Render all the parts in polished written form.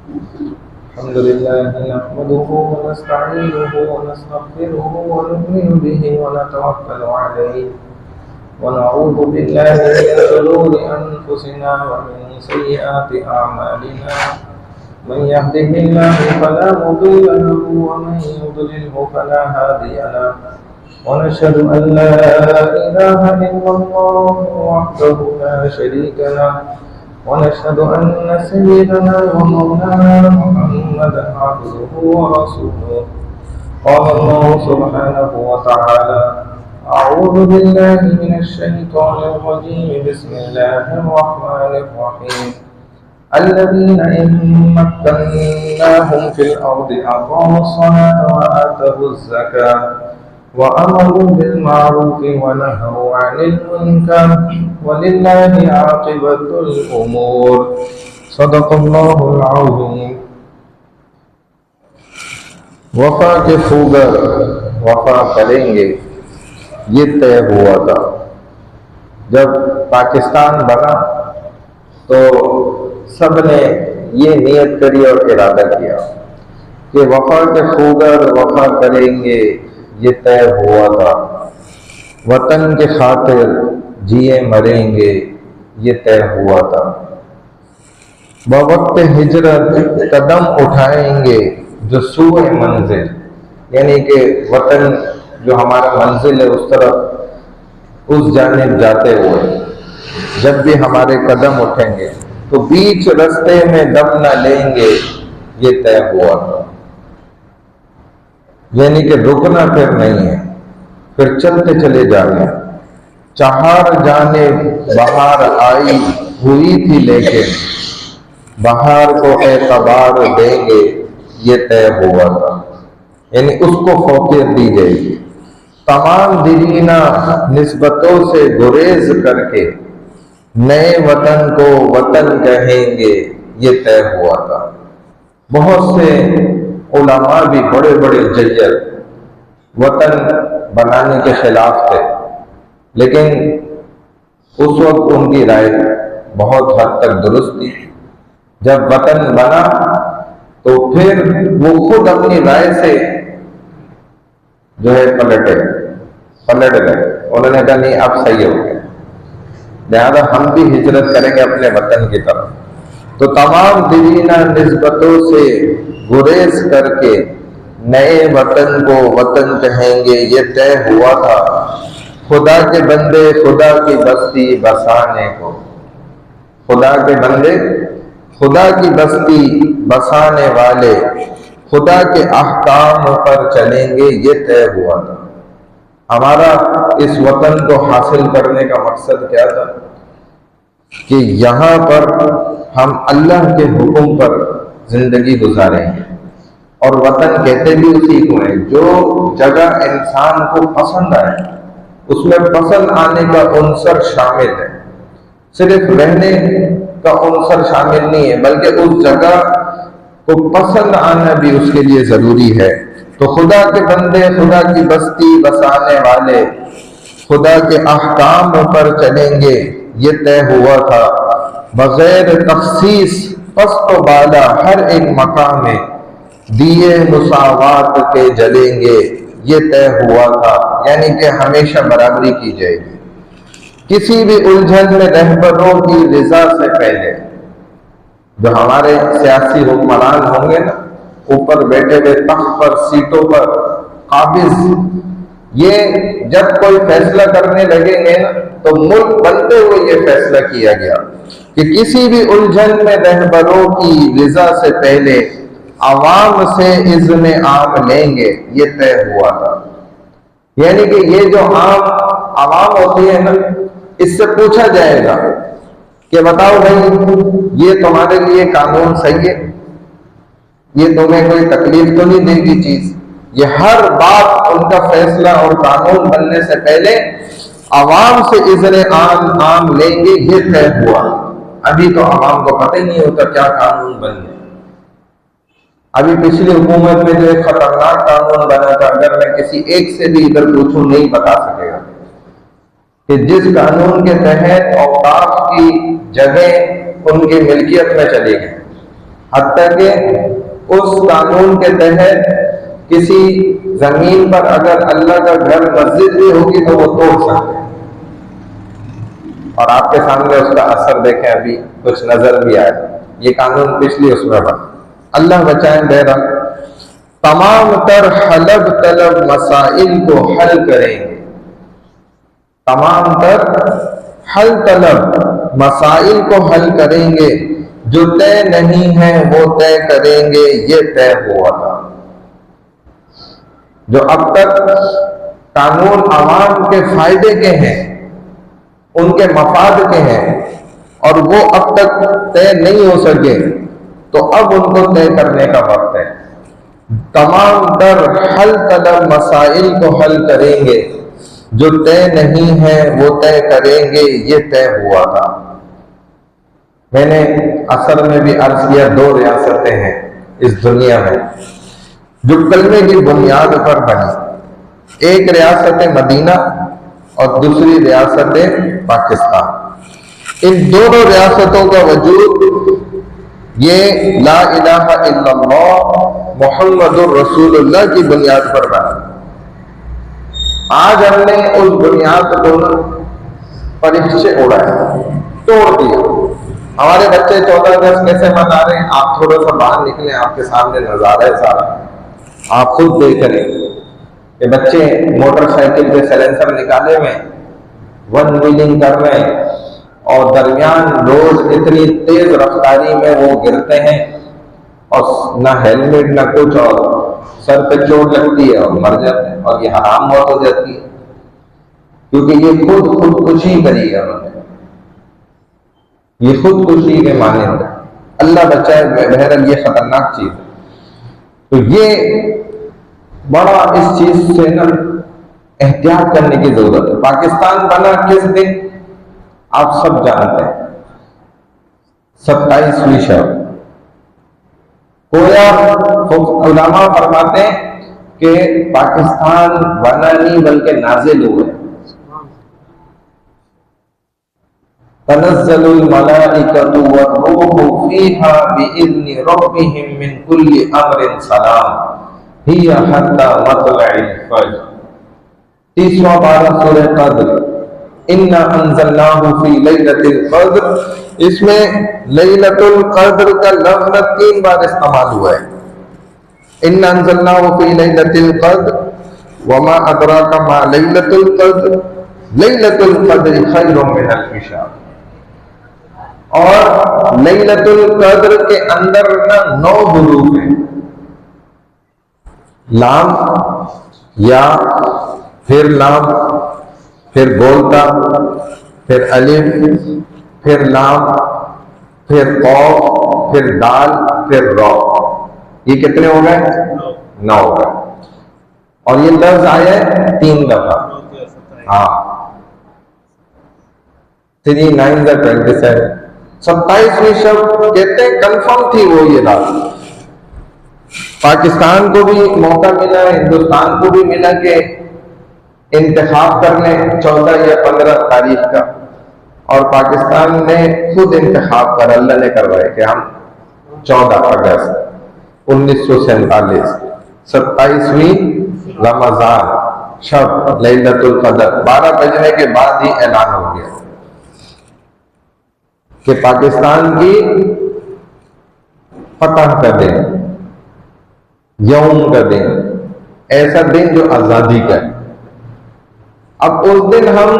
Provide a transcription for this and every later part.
الحمد لله نحمده ونستعينه ونستغفره ونؤمن به ونتوكل عليه ونعوذ بالله من شرور أنفسنا ومن سيئات أعمالنا من يهده الله فلا مضل له ومن يضلله فلا هادي له ونشهد أن لا إله إلا الله وحده لا شريك له ونشهد أن سيدنا ومولانا محمدا عبده ورسوله قال الله سبحانه وتعالى أعوذ بالله من الشيطان الرجيم بسم الله الرحمن الرحيم الذين إن مكناهم في الأرض أقاموا الصلاة وآتوا الزكاة وأمروا بالمعروف ونهوا عن المنكر ولله عاقبة الأمور صدق الله العظيم. وفا کے خوگر وفا کریں گے یہ طے ہوا تھا. جب پاکستان بنا تو سب نے یہ نیت کری اور ارادہ کیا کہ وفا کے خوگر وفا کریں گے یہ طے ہوا تھا. وطن کے خاطر جیے مریں گے یہ طے ہوا تھا. بوقت ہجرت قدم اٹھائیں گے جو سوئے منزل، یعنی کہ وطن جو ہمارا منزل ہے اس طرف اس جانب جاتے ہوئے جب بھی ہمارے قدم اٹھیں گے تو بیچ رستے میں دم نہ لیں گے یہ طے ہوا تھا. یعنی کہ رکنا پھر نہیں ہے، پھر چلتے چلے جانا. چہار جانب بہار آئی ہوئی تھی لیکن بہار کو اعتبار دیں گے یہ طے ہوا تھا. یعنی اس کو فوقیت دی جائے گی. تمام دیرینہ نسبتوں سے گریز کر کے نئے وطن کو وطن کہیں گے یہ طے ہوا تھا. بہت سے علماء بھی بڑے بڑے ججر وطن بنانے کے خلاف تھے، لیکن اس وقت ان کی رائے بہت حد تک درست تھی. جب وطن بنا تو پھر وہ خود اپنی رائے سے جو ہے پلٹ گئے. انہوں نے کہا نہیں اب صحیح ہو گیا، لہذا ہم بھی ہجرت کریں گے اپنے وطن کی طرف. تو تمام دیرینہ نسبتوں سے گریز کر کے نئے وطن کو وطن کہیں گے یہ طے ہوا تھا. خدا کے بندے خدا کی بستی بسانے کو، خدا کے بندے خدا کی بستی بسانے والے خدا کے احکام پر چلیں گے یہ طے ہوا تھا. ہمارا اس وطن کو حاصل کرنے کا مقصد کیا تھا کہ یہاں پر ہم اللہ کے حکم پر زندگی گزاریں گے. اور وطن کہتے بھی اسی کو ہے جو جگہ انسان کو پسند آئے، اس میں پسند آنے کا عنصر شامل ہے. صرف رہنے کا عنصر شامل نہیں ہے بلکہ اس جگہ کو پسند آنا بھی اس کے لیے ضروری ہے. تو خدا کے بندے خدا کی بستی بسانے والے خدا کے احکام پر چلیں گے یہ طے ہوا تھا. بغیر تخصیص پست و بالا ہر ایک مقام میں دیے مساوات کے جلیں گے یہ طے ہوا تھا. یعنی کہ ہمیشہ برابری کی جائے گی. کسی بھی الجھن میں رہبروں کی رضا سے پہلے جو ہمارے سیاسی حکمران ہوں گے نا، اوپر بیٹھے ہوئے تخت پر سیٹوں پر قابض، یہ جب کوئی فیصلہ کرنے لگیں گے نا تو ملک بنتے ہوئے یہ فیصلہ کیا گیا کہ کسی بھی الجھن میں رہبروں کی رضا سے پہلے عوام سے اذن عام لیں گے یہ طے ہوا تھا. یعنی کہ یہ جو عوام ہوتی ہے نا، اس سے پوچھا جائے گا کہ بتاؤ بھائی یہ تمہارے لیے قانون صحیح ہے، یہ تمہیں کوئی تکلیف تو نہیں دے گی چیز. یہ ہر بات ان کا فیصلہ اور قانون بننے سے پہلے عوام سے اذن عام لیں گے یہ طے ہوا. ابھی تو عوام کو پتہ ہی نہیں ہوتا کیا قانون بن گیا. ابھی پچھلی حکومت میں جو ایک خطرناک قانون بنا تھا، اگر میں کسی ایک سے بھی ادھر پوچھوں نہیں بتا سکے گا کہ جس قانون کے تحت اوقاف کی جگہ ان کی ملکیت میں چلی گئی حتیٰ کہ اس قانون کے تحت کسی زمین پر اگر اللہ کا گھر مسجد بھی ہوگی تو وہ توڑ سکتے ہیں، اور آپ کے سامنے اس کا اثر دیکھیں، ابھی کچھ نظر بھی آئے، یہ قانون پچھلی اس میں بنا۔ اللہ بچائیں بہرحال تمام تر حلب طلب مسائل کو حل کریں گے، تمام تر حل طلب مسائل کو حل کریں گے، جو طے نہیں ہے وہ طے کریں گے، یہ طے ہوا تھا۔ جو اب تک قانون عوام کے فائدے کے ہیں، ان کے مفاد کے ہیں، اور وہ اب تک طے نہیں ہو سکے، تو اب ان کو طے کرنے کا وقت ہے۔ تمام تر حل طلب مسائل کو حل کریں گے، جو طے نہیں ہے وہ طے کریں گے، یہ طے ہوا تھا۔ میں نے اصل میں بھی عرض کیا، دو ریاستیں ہیں اس دنیا میں جو کلمے کی بنیاد پر بنی، ایک ریاست مدینہ اور دوسری ریاست پاکستان۔ ان دونوں ریاستوں کا وجود یہ لا الہ الا اللہ محمد الرسول اللہ کی بنیاد پر بنا۔ آج ہم نے اس بنیاد کو پرچھ سے اڑایا، توڑ دیا۔ ہمارے بچے 14 اگست کیسے منا رہے ہیں؟ آپ تھوڑا سا باہر نکلیں، آپ کے سامنے نظارہ ہے سارا، آپ خود دیکھ رہے ہیں کہ بچے موٹر سائیکل کے سیلنسر نکالے ہوئے، ون ویلنگ کر رہے ہیں، اور درمیان روڈ اتنی تیز رفتاری میں وہ گرتے ہیں، اور نہ ہیلمٹ نہ کچھ، اور سر پہ چوٹ لگتی ہے اور مر جاتے ہیں، اور یہ حرام موت ہو جاتی ہے، کیونکہ یہ خودکشی کری ہے انہوں نے، یہ خودکشی کے مانند ہے۔ اللہ بچائے، بہرحال یہ خطرناک چیز ہے۔ تو یہ بڑا اس چیز سے نا احتیاط کرنے کی ضرورت ہے۔ پاکستان بنا کس دن آپ سب جانتے ہیں، 27ویں شب۔ گویا علماء فرماتے ہیں کہ پاکستان بنا نہیں بلکہ نازل ہوئے۔ تنزل الملائکۃ والروح فیہا بإذن ربہم من کل امر سلام ہی حتی مطلع الفجر۔ 30واں پارہ سورہ قدر، انا انزلناہ فی لیلۃ القدر، اس میں لیلۃ القدر کا لفظ 3 بار استعمال ہوا ہے۔ انا انزلناہ فی لیلۃ القدر وما ادراک ما لیلۃ القدر، لیلۃ القدر خیر من الف شہر۔ اور لیلۃ القدر کے اندر 9 حروف ہیں، لام، یا، پھر لام، پھر گولتا، پھر الف، پھر لام، پھر قاف، پھر دال، پھر را۔ یہ کتنے ہو گئے؟ 9 ہو گئے۔ اور یہ لفظ آیا ہے 3 دفعہ۔ ہاں، 3 9 27۔ 27ویں شب کہتے ہیں کنفرم تھی وہ یہ رات۔ پاکستان کو بھی موقع ملا، ہندوستان کو بھی ملا کہ انتخاب کر لیں 14 یا 15 تاریخ کا، اور پاکستان نے خود انتخاب کر، اللہ نے کروائے کہ ہم 14 اگست 1947 27ویں رمضان شب لیلۃ القدر 12 بجنے کے بعد ہی اعلان ہو گیا کہ پاکستان کی فتح کا دن، یوم کا دن، ایسا دن جو آزادی کا ہے۔ اب اس دن ہم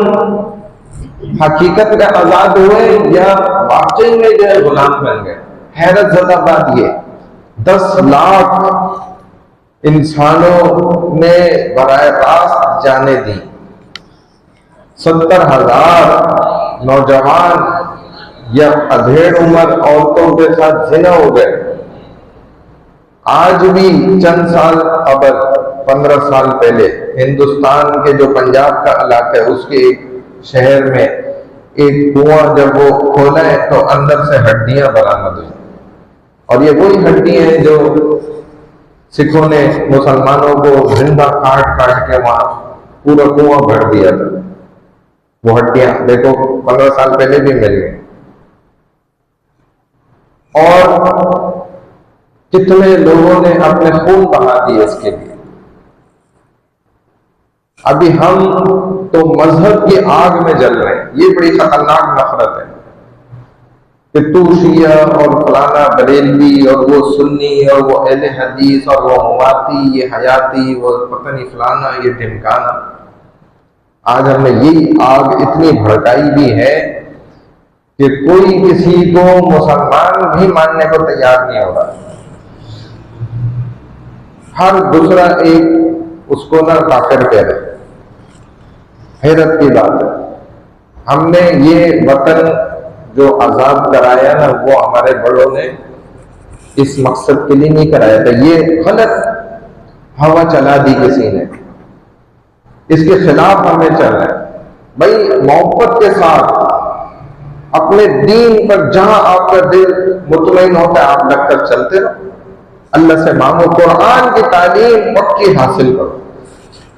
حقیقت میں آزاد ہوئے یا واقعی میں جو ہے غلام بن گئے؟ حیرت زدہ بات یہ، 10 لاکھ انسانوں نے براہ راست جانیں دی، 70,000 نوجوان یا ادھیڑ عمر عورتوں کے ساتھ زنا ہو گئے۔ آج بھی چند سال قبل 15 سال پہلے ہندوستان کے جو پنجاب کا علاقہ ہے اس کے ایک شہر میں ایک کنواں جب وہ کھولا ہے تو اندر سے ہڈیاں برآمد ہوئی، اور یہ وہی ہڈی ہیں جو سکھوں نے مسلمانوں کو زندہ کاٹ کے وہاں پورا کنواں بھر دیا تھا۔ وہ ہڈیاں دیکھو 15 سال پہلے بھی مل گئی۔ اور کتنے لوگوں نے اپنے خون بہا دیے اس کے لیے. ابھی ہم تو مذہب کی آگ میں جل رہے ہیں. یہ بڑی خطرناک نفرت ہے کہ تو شیعہ اور فلانا بریلوی اور وہ سنی اور وہ اہل حدیث اور وہ مواتی، یہ حیاتی، وہ پتہ نہیں فلانا، یہ ڈھمکانا. آج ہم نے یہ آگ اتنی بھڑکائی بھی ہے کہ کوئی کسی کو مسلمان بھی ماننے کو تیار نہیں ہو رہا. ہر دوسرا ایک اس کو نہ کافر کہہ رہے. حیرت کی بات ہے. ہم نے یہ وطن جو آزاد کرایا نا، وہ ہمارے بڑوں نے اس مقصد کے لیے نہیں کرایا تھا. یہ غلط ہوا چلا دی کسی نے، اس کے خلاف ہمیں چل رہا ہے. بھائی محبت کے ساتھ اپنے دین پر جہاں آپ کا دل مطمئن ہوتا ہے آپ لگ کر چلتے رہو. اللہ سے مانگو، قرآن کی تعلیم پکی حاصل کرو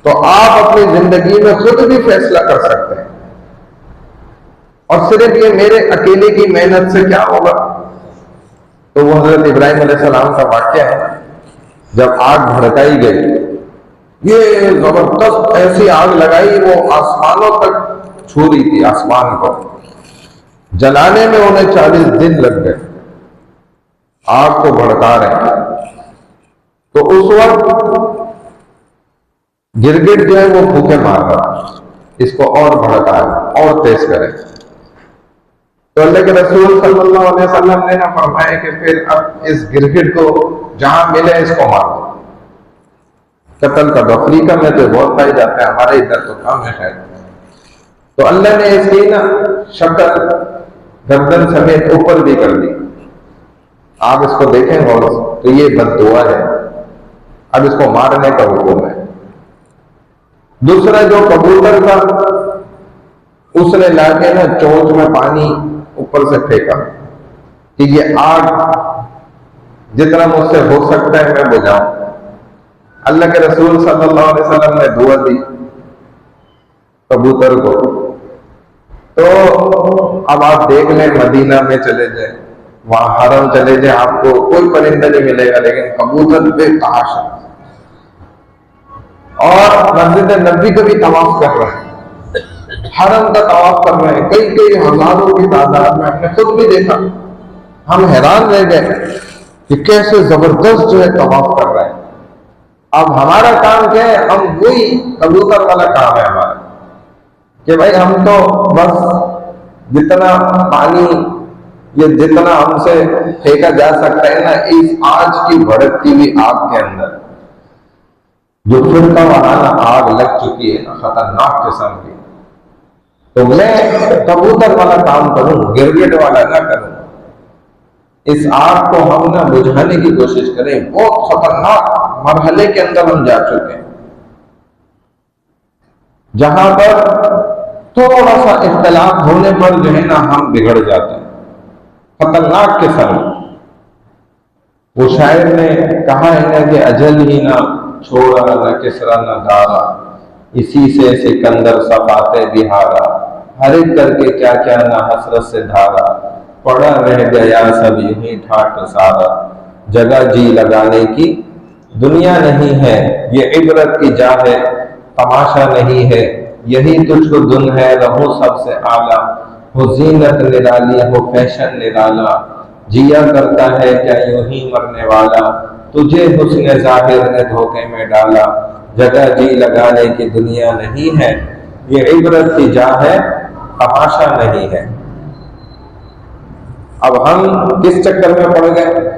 تو آپ اپنی زندگی میں خود بھی فیصلہ کر سکتے ہیں. اور صرف یہ میرے اکیلے کی محنت سے کیا ہوگا؟ تو وہ حضرت ابراہیم علیہ السلام کا واقعہ ہے. جب آگ بھڑکائی گئی، یہ زبردست ایسی آگ لگائی وہ آسمانوں تک چھو رہی تھی. آسمان کو جلانے میں انہیں 40 دن لگ گئے. آگ کو بھڑکا رہے ہیں. تو اس وقت گرگٹ جو ہے وہ بھوکے مار رہا، اس کو اور بھڑکائے اور تیز کرے. تو اللہ کے رسول صلی اللہ علیہ وسلم نے نہ فرمایا کہ پھر اب اس گرگٹ کو جہاں ملے اس کو مار دو، قتل کر دو. افریقہ میں تو بہت پائے جاتے ہیں، ہمارے ادھر تو کم ہے خیر. تو اللہ نے اس کی نا شکل گردن سمیت اوپر بھی کر دی. آپ اس کو دیکھیں غور سے تو یہ بد دعا ہے. اب اس کو مارنے کا حکم ہے. دوسرا جو کبوتر تھا اس نے لا کے نا چونچ میں پانی اوپر سے پھینکا کہ یہ آگ جتنا مجھ سے ہو سکتا ہے میں بجھاؤں. اللہ کے رسول صلی اللہ علیہ وسلم نے دعا دی کبوتر کو. تو اب آپ دیکھ لیں مدینہ میں چلے جائیں، وہاں حرم چلے جائیں، آپ کو کوئی پرندہ نہیں ملے گا لیکن کبوتر بے تحاشا. اور مسجد نبوی کا بھی طواف کر رہے ہیں، حرم کا طواف کر رہے ہیں، کئی ہزاروں کی تعداد میں. ہم نے خود بھی دیکھا، ہم حیران رہ گئے کہ کیسے زبردست جو ہے طواف کر رہے ہیں. اب ہمارا کام کیا ہے؟ ہم وہی کبوتر والا کام ہے ہمارا کہ بھائی ہم تو بس جتنا پانی یہ جتنا ہم سے پھینکا جا سکتا ہے نا اس آج کی بھڑکتی ہوئی آگ کے اندر جو فرقہ وارانہ آگ لگ چکی ہے نا خطرناک قسم کی، تو میں کبوتر والا کام کروں، گرگٹ والا نہ کروں. اس آگ کو ہم نہ بجھانے کی کوشش کریں. بہت خطرناک مرحلے کے اندر ہم جا چکے ہیں جہاں پر تھوڑا سا اختلاف ہونے پر جو ہے نا ہم بگڑ جاتے ہیں. خطرناک قسم. وہ شاعر نے کہا ہے نا کہ اجل ہی نہ چھوڑا نہ کسرا نہ دارا، اسی سے سکندر صفاتے بہارا، ہر ایک کر کے کیا کیا نہ حسرت سے دھارا، پڑا رہ گیا سب یوں ٹھاٹ سارا، جگہ جی لگانے کی دنیا نہیں ہے، یہ عبرت کی جا ہے تماشا نہیں ہے، یہی تجھ کو دن ہے رہو سب سے اعلیٰ، ہو زینت نرالی ہو فیشن نرالا، جیا کرتا ہے کیا یوں ہی مرنے والا، تجھے حسن ظاہر نے دھوکے میں ڈالا، جگہ جی لگانے کی دنیا نہیں ہے، یہ عبرت کی جا ہے تماشا نہیں ہے. اب ہم کس چکر میں پڑ گئے؟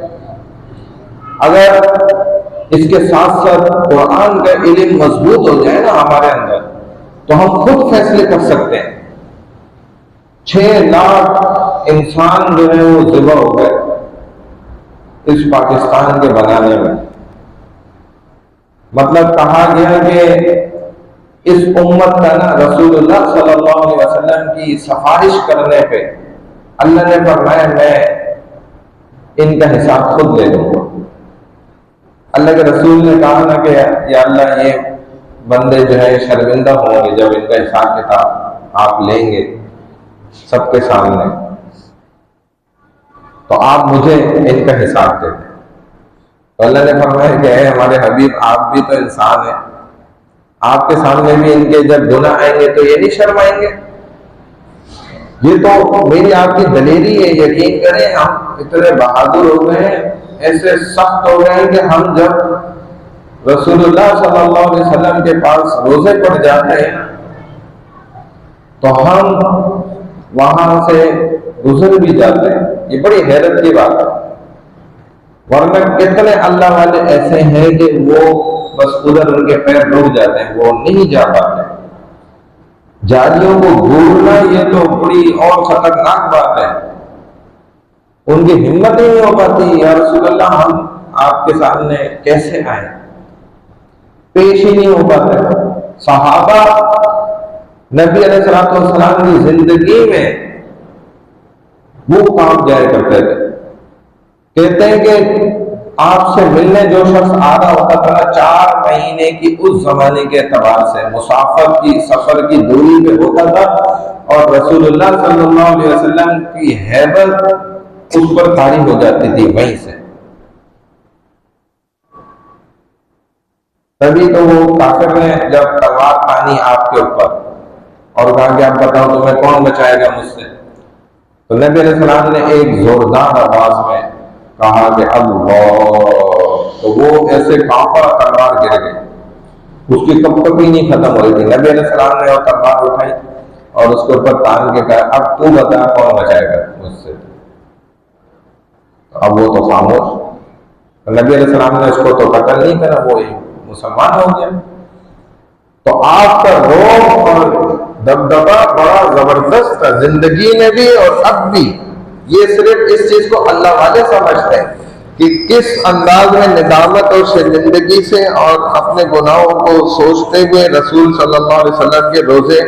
اگر اس کے ساتھ ساتھ قرآن کا علم مضبوط ہو جائے نا ہمارے اندر تو ہم خود فیصلے کر سکتے ہیں. 6 لاکھ انسان جو ہے وہ ذبح ہو گئے اس پاکستان کے بنانے میں. مطلب کہا گیا کہ اس امت کا نا رسول اللہ صلی اللہ علیہ وسلم کی سفارش کرنے پہ اللہ نے فرمایا میں ان کا حساب خود لے لوں گا. اللہ کے رسول نے کہا نا کہ یا اللہ یہ بندے جو ہے شرمندہ ہوں گے جب ان کا حساب کتاب آپ لیں گے سب کے سامنے، تو آپ مجھے ان کا حساب دے دیں. تو اللہ نے فرمایا کہ اے ہمارے حبیب آپ بھی تو انسان ہیں، آپ کے سامنے بھی ان کے جب گناہ آئیں گے تو یہ نہیں شرمائیں گے؟ یہ تو میری آپ کی دلیری ہے، یقین کریں ہم اتنے بہادر ہو گئے ہیں، ایسے سخت ہو گئے ہیں کہ ہم جب رسول اللہ صلی اللہ علیہ وسلم کے پاس روزے پڑ جاتے ہیں تو ہم وہاں سے گزر بھی جاتے ہیں۔ یہ بڑی حیرت کی بات ہے، ورنہ کتنے اللہ والے ایسے ہیں کہ وہ بس ادھر ان کے پیر رک جاتے ہیں، وہ نہیں جا پاتے۔ جاریوں کو گھورنا یہ تو بڑی اور خطرناک بات ہے، ان کی ہمت ہی نہیں ہو پاتی، یا رسول اللہ ہم آپ کے سامنے کیسے آئیں، پیش ہی نہیں ہو پاتے۔ صحابہ نبی علیہ الصلوۃ والسلام کی زندگی میں وہ کام جایا کرتے تھے، کہتے ہیں کہ آپ سے ملنے جو شخص آ رہا ہوتا تھا نا، 4 مہینے کی اس زمانے کے اعتبار سے مسافر کی سفر کی دوری پہ ہوتا تھا، اور رسول اللہ صلی اللہ علیہ وسلم کی ہیبت اس پر طاری ہو جاتی تھی وہیں سے۔ تبھی تو وہ کافر نے جب تلوار تانی آپ کے اوپر اور کہا کہ آپ بتاؤ تمہیں کون بچائے گا مجھ سے، تو نبی علیہ السلام نے ایک زوردار آواز میں کہا کہ اللہ، تو وہ ایسے کانپا تلوار گر گئی، اس کی کب تک ہی نہیں ختم ہوئی تھی۔ نبی علیہ السلام نے وہ تلوار اٹھائی اور اس کے اوپر تان کے کہا اب تو بتا کون بچائے گا مجھ سے، اب وہ تو خاموش۔ نبی علیہ السلام نے اس کو تو قتل نہیں کرا، وہ مسلمان ہو گیا۔ تو آپ کا روح اور دبدبا بڑا زبردست تھا زندگی میں بھی اور اب بھی۔ یہ صرف اس چیز کو اللہ والے سمجھتے ہیں کہ کس انداز میں ندامت اور شرمندگی سے اور اپنے گناہوں کو سوچتے ہوئے رسول صلی اللہ علیہ وسلم کے روزے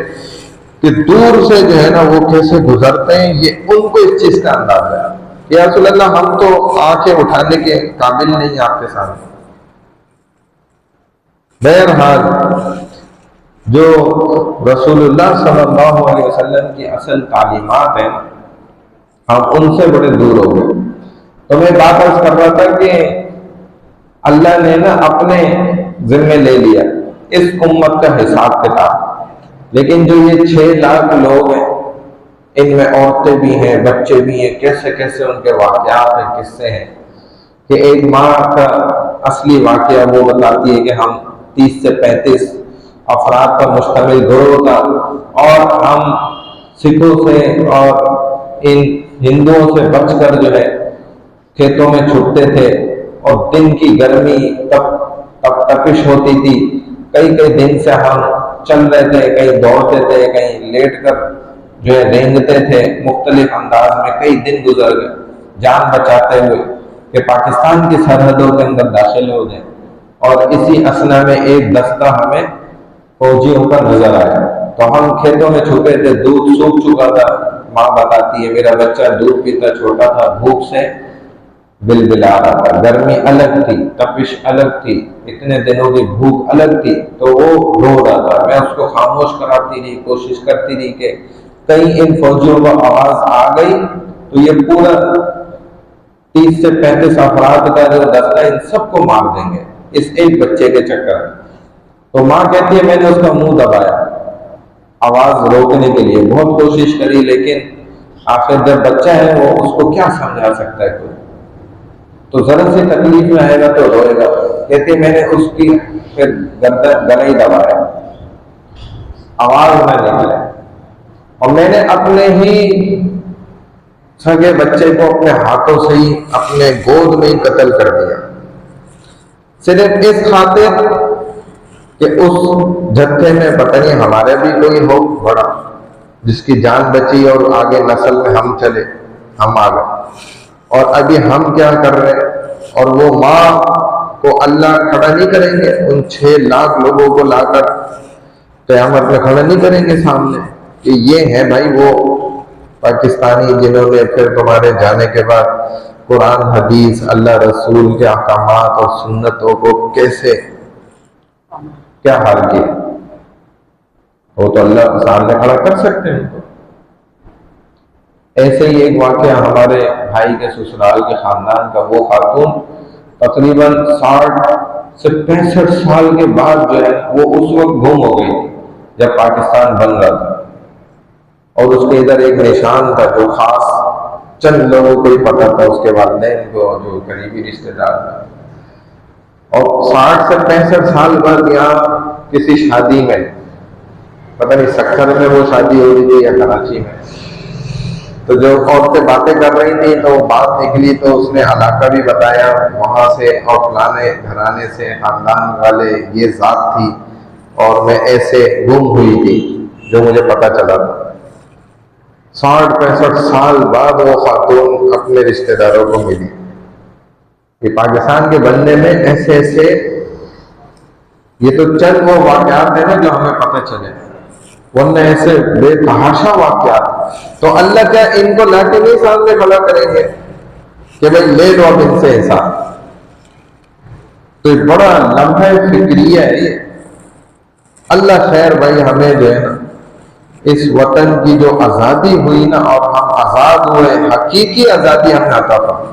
کہ دور سے جو ہے نا وہ کیسے گزرتے ہیں، یہ ان کو اس چیز کا اندازہ ہے کہ یا رسول اللہ ہم تو آنکھیں اٹھانے کے قابل نہیں آپ کے سامنے۔ بہرحال جو رسول اللہ صلی اللہ علیہ وسلم کی اصل تعلیمات ہیں ہم ان سے بڑے دور ہو گئے۔ تو میں بات عرض کر رہا تھا کہ اللہ نے نا اپنے ذمے لے لیا اس امت کا حساب کتاب، لیکن جو یہ 6 لاکھ لوگ ہیں ان میں عورتیں بھی ہیں، بچے بھی ہیں، کیسے کیسے ان کے واقعات ہیں، قصے ہیں کہ ایک ماں کا اصلی واقعہ وہ بتاتی ہے کہ ہم 30 سے 35 افراد پر مشتمل گروہ تھا، اور ہم سکھوں سے اور ان ہندوؤں سے بچ کر جو ہے کھیتوں میں چھپتے تھے، اور دن کی گرمی تپش ہوتی تھی، کئی کئی دن سے ہم چل رہے تھے، کہیں دوڑتے تھے، کہیں لیٹ کر جو ہے رینگتے تھے، مختلف انداز میں کئی دن گزر گئے جان بچاتے ہوئے کہ پاکستان کی سرحدوں کے اندر داخل ہو جائیں۔ اور اسی اسنا میں ایک دستہ ہمیں فوجیوں کا نظر آیا، تو ہم کھیتوں میں چھپے تھے، دودھ سوکھ چکا تھا، ماں بتاتی ہے میرا بچہ دودھ پیتا چھوٹا تھا، بھوک سے بلبلا رہا تھا، گرمی الگ تھی، تپش الگ تھی، اتنے دنوں کی بھوک الگ تھی، تو وہ رو رہا تھا۔ میں اس کو خاموش کراتی رہی، کوشش کرتی رہی کہ کہیں ان فوجیوں کو آواز آ گئی تو یہ پورا 30 سے 35 افراد کا جو دستہ ان سب کو مار دیں گے اس ایک بچے کے چکر میں۔ تو ماں کہتی ہے میں نے اس کا منہ دبایا آواز روکنے کے لیے، بہت کوشش کری، لیکن آخر جب بچہ ہے وہ اس کو کیا سمجھا سکتا ہے کوئی، تو ذرا سی تکلیف میں آئے گا تو روئے گا۔ کہتے میں نے اس کی پھر گردن گلے ہی دبایا، آواز نہ نکلے، اور میں نے اپنے ہی سگے بچے کو اپنے ہاتھوں سے ہی اپنے گود میں ہی قتل کر دیا، صرف اس خاطر کہ اس جتھے میں پتہ نہیں ہمارے بھی کوئی ہو بڑا جس کی جان بچی اور آگے نسل میں ہم چلے، ہم آ گئے، اور ابھی ہم کیا کر رہے ہیں، اور وہ ماں کو اللہ کھڑا نہیں کریں گے، ان 6 لاکھ لوگوں کو لا کر قیامت میں کھڑا نہیں کریں گے سامنے کہ یہ ہے بھائی وہ پاکستانی جنہوں نے پھر تمہارے جانے کے بعد قرآن حدیث اللہ رسول کے احکامات اور سنتوں کو کیسے کیا حال کیا۔ وہ تو اللہ سامنے کھڑا کر سکتے ہیں ان کو۔ ایسے ہی ایک واقعہ ہمارے بھائی کے سسرال کے خاندان کا، وہ خاتون تقریباً 60 سے 65 سال کے بعد جو ہے وہ اس وقت گم ہو گئی تھی جب پاکستان بن رہا تھا، اور اس کے ادھر ایک نشان تھا جو خاص چند لوگوں کو ہی پتا تھا، اس کے والدین کو جو قریبی رشتے دار تھا۔ اور 60 سے 65 سال بعد یہاں کسی شادی میں، پتہ نہیں سکھر میں وہ شادی ہو رہی تھی یا کراچی میں، تو جو عورتیں باتیں کر رہی تھیں تو وہ بات نکلی تو اس نے علاقہ بھی بتایا وہاں سے، اور فلانے گھرانے سے خاندان والے یہ ذات تھی، اور میں ایسے گم ہوئی تھی جو مجھے پتہ چلا تھا۔ 60-65 سال بعد وہ خاتون اپنے رشتہ داروں کو ملی کہ پاکستان کے بننے میں ایسے ایسے، یہ تو چند وہ واقعات ہیں نا جو ہمیں پتہ چلے، ورنہ ایسے بے تحاشا واقعات۔ تو اللہ کیا ان کو لا کے نہیں سامنے کھڑا کریں گے کہ بھائی لے لو اب ان سے حساب؟ تو ایک بڑا لمحہ فکریہ ہے یہ۔ اللہ خیر بھائی ہمیں جو ہے نا اس وطن کی جو آزادی ہوئی نا، اور ہم آزاد ہوئے، حقیقی آزادی ہمیں عطا فرمائے،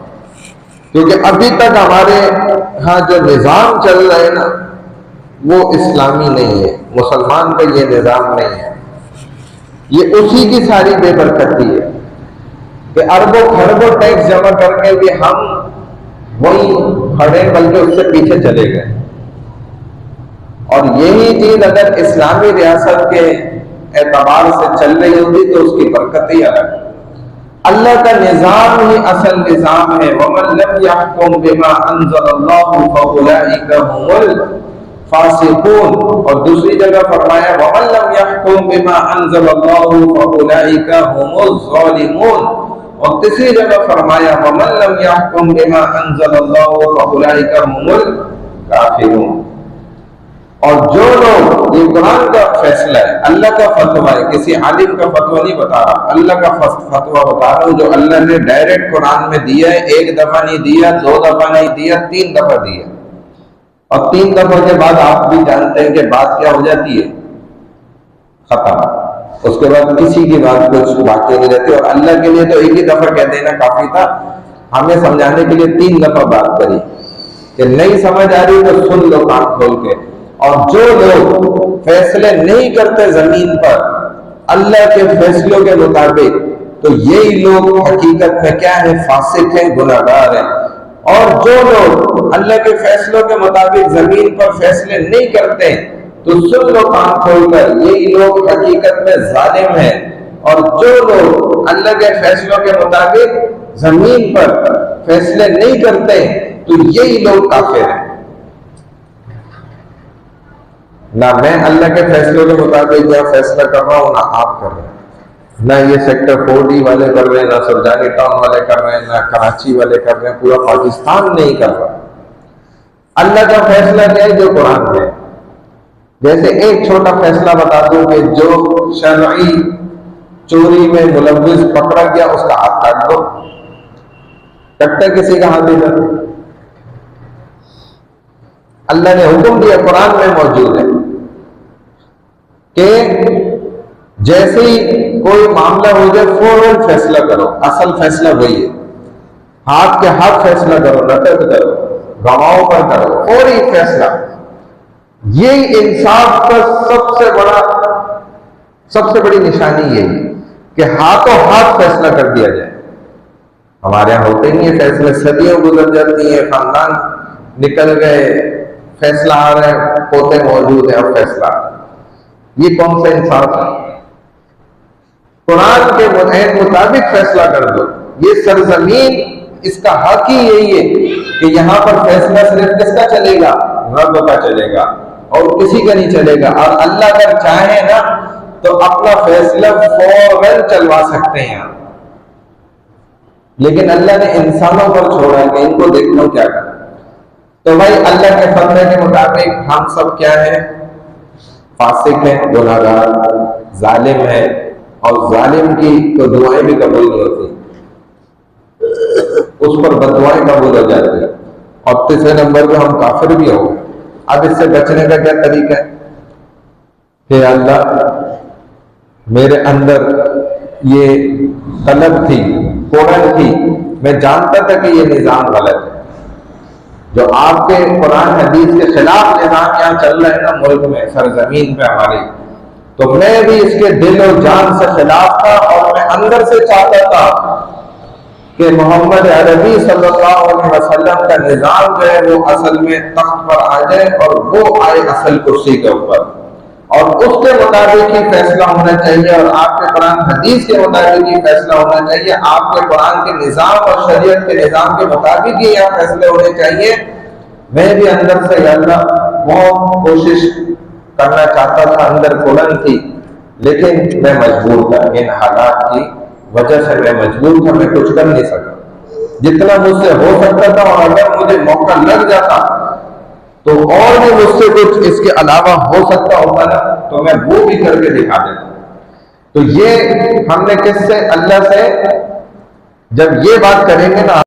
کیونکہ ابھی تک ہمارے ہاں جو نظام چل رہا ہے نا وہ اسلامی نہیں ہے، مسلمان کا یہ نظام نہیں ہے، یہ اسی کی ساری بے برکتی ہے کہ اربوں خربوں ٹیکس جمع کر کے بھی ہم وہی کھڑے بلکہ اس سے پیچھے چلے گئے۔ اور یہی چیز اگر اسلامی ریاست کے اعتبار سے چل رہی ہوتی تو اس کی برکت ہی الگ ہے۔ اللہ کا نظام ہی اصل نظام ہے۔ وَمَن لَمْ يَحْكُمْ بِمَا أَنزَلَ اللَّهُ فَأُولَٰئِكَ هُمُ الْفَاسِقُونَ، اور دوسری جگہ فرمایا وَمَن لَمْ يَحْكُمْ بِمَا أَنزَلَ اللَّهُ فَأُولَٰئِكَ هُمُ الظَّالِمُونَ، اور تیسری جگہ فرمایا وَمَن لَمْ يَحْكُمْ بِمَا أَنزَلَ اللَّهُ فَأُولَٰئِكَ هُمُ الْكَافِرُونَ۔ اور جو لوگ، یہ قرآن کا فیصلہ ہے، اللہ کا فتویٰ ہے، کسی عالم کا فتویٰ نہیں بتا رہا، اللہ کا فتویٰ بتا رہا ہوں جو اللہ نے ڈائریکٹ قرآن میں دیا ہے۔ ایک دفعہ نہیں دیا، 2 دفعہ نہیں دیا، 3 دفعہ دیا، اور 3 دفعہ کے بعد آپ بھی جانتے ہیں کہ بات کیا ہو جاتی ہے، ختم۔ اس کے بعد کسی کی بات کچھ باقی نہیں رہتی، اور اللہ کے لیے تو ایک ہی دفعہ کہہ دینا کافی تھا، ہمیں سمجھانے کے لیے 3 دفعہ بات کری کہ نہیں سمجھ آ رہی تو سن لو کان کھول کے۔ اور جو لوگ فیصلے نہیں کرتے زمین پر اللہ کے فیصلوں کے مطابق، تو یہی لوگ حقیقت میں کیا ہیں؟ فاسق ہیں، گناہگار ہیں۔ اور جو لوگ اللہ کے فیصلوں کے مطابق زمین پر فیصلے نہیں کرتے تو سن لو کان کھول کر، یہی لوگ حقیقت میں ظالم ہیں۔ اور جو لوگ اللہ کے فیصلوں کے مطابق زمین پر فیصلے نہیں کرتے تو یہی لوگ کافر ہیں۔ نہ میں اللہ کے فیصلوں کے مطابق یا فیصلہ کر رہا ہوں، نہ آپ کر رہے ہیں، نہ یہ سیکٹر 4D والے کر رہے ہیں، نہ سرجانی ٹاؤن والے کر رہے ہیں، نہ کراچی والے کر رہے ہیں، پورا پاکستان نہیں کر رہا۔ اللہ کا فیصلہ کیا ہے؟ جو قرآن میں، جیسے ایک چھوٹا فیصلہ بتا دوں کہ جو شرعی چوری میں ملوث پکڑا گیا اس کا ہاتھ کاٹ دو، کٹے کسی کا ہاتھ ادھر، اللہ نے حکم دیا، قرآن میں موجود ہے کہ جیسے ہی کوئی معاملہ ہو جائے فوراً فیصلہ کرو، اصل فیصلہ وہی ہے، ہاتھ کے ہاتھ فیصلہ کرو، نقد کرو، گواہوں پر کرو، فوری فیصلہ۔ یہی انصاف کا سب سے بڑی نشانی یہی کہ ہاتھوں ہاتھ فیصلہ کر دیا جائے۔ ہمارے یہاں ہوتے نہیں ہے فیصلے، صدیوں گزر جاتی ہیں، خاندان نکل گئے، فیصلہ آ رہا ہے، پوتے موجود ہیں، اب فیصلہ آ رہا ہے۔ یہ کون سا انصاف ہے؟ قرآن کے مطابق فیصلہ کر دو۔ یہ سرزمین، اس کا حق ہی یہی ہے کہ یہاں پر فیصلہ صرف کس کا چلے گا؟ رب کا چلے گا، اور کسی کا نہیں چلے گا۔ اور اللہ اگر چاہے نا تو اپنا فیصلہ فوراً چلوا سکتے ہیں، لیکن اللہ نے انسانوں پر چھوڑا ہے کہ ان کو دیکھنا کیا کرنا۔ تو بھائی اللہ کے فیصلے کے مطابق ہم سب کیا ہیں؟ فاسق ہیں، گناہگار، ظالم ہیں، اور ظالم کی تو دعائیں بھی قبول نہیں ہوتی، اس پر بددعائیں قبول ہو جاتی ہیں۔ اور تیسرے نمبر پہ ہم کافر بھی ہو گئے۔ اب اس سے بچنے کا کیا طریقہ ہے کہ اللہ میرے اندر یہ طلب تھی، پوڑن تھی، میں جانتا تھا کہ یہ نظام غلط ہے، جو آپ کے قرآن حدیث کے خلاف نظام یہاں چل رہے ہیں نا ملک میں، سرزمین پہ ہماری، تو میں بھی اس کے دل و جان سے خلاف تھا، اور میں اندر سے چاہتا تھا کہ محمد عربی صلی اللہ علیہ وسلم کا نظام جو ہے وہ اصل میں تخت پر آ جائے، اور وہ آئے اصل کرسی کے اوپر، اور اس کے مطابق ہی فیصلہ ہونا چاہیے، اور آپ کے قرآن حدیث کے مطابق ہی فیصلہ ہونا چاہیے، آپ کے قرآن کے نظام اور شریعت کے نظام کے مطابق ہی یہاں فیصلے ہونے چاہیے۔ میں بھی اندر سے یا اللہ بہت کوشش کرنا چاہتا تھا، اندر کھلن تھی، لیکن میں مجبور تھا، ان حالات کی وجہ سے میں مجبور تھا، میں کچھ کر نہیں سکا جتنا مجھ سے ہو سکتا تھا، اور اگر مجھے موقع لگ جاتا تو اور بھی مجھ سے کچھ اس کے علاوہ ہو سکتا ہوتا نا، تو میں وہ بھی کر کے دکھا دیتا۔ تو یہ ہم نے کس سے؟ اللہ سے جب یہ بات کریں گے نا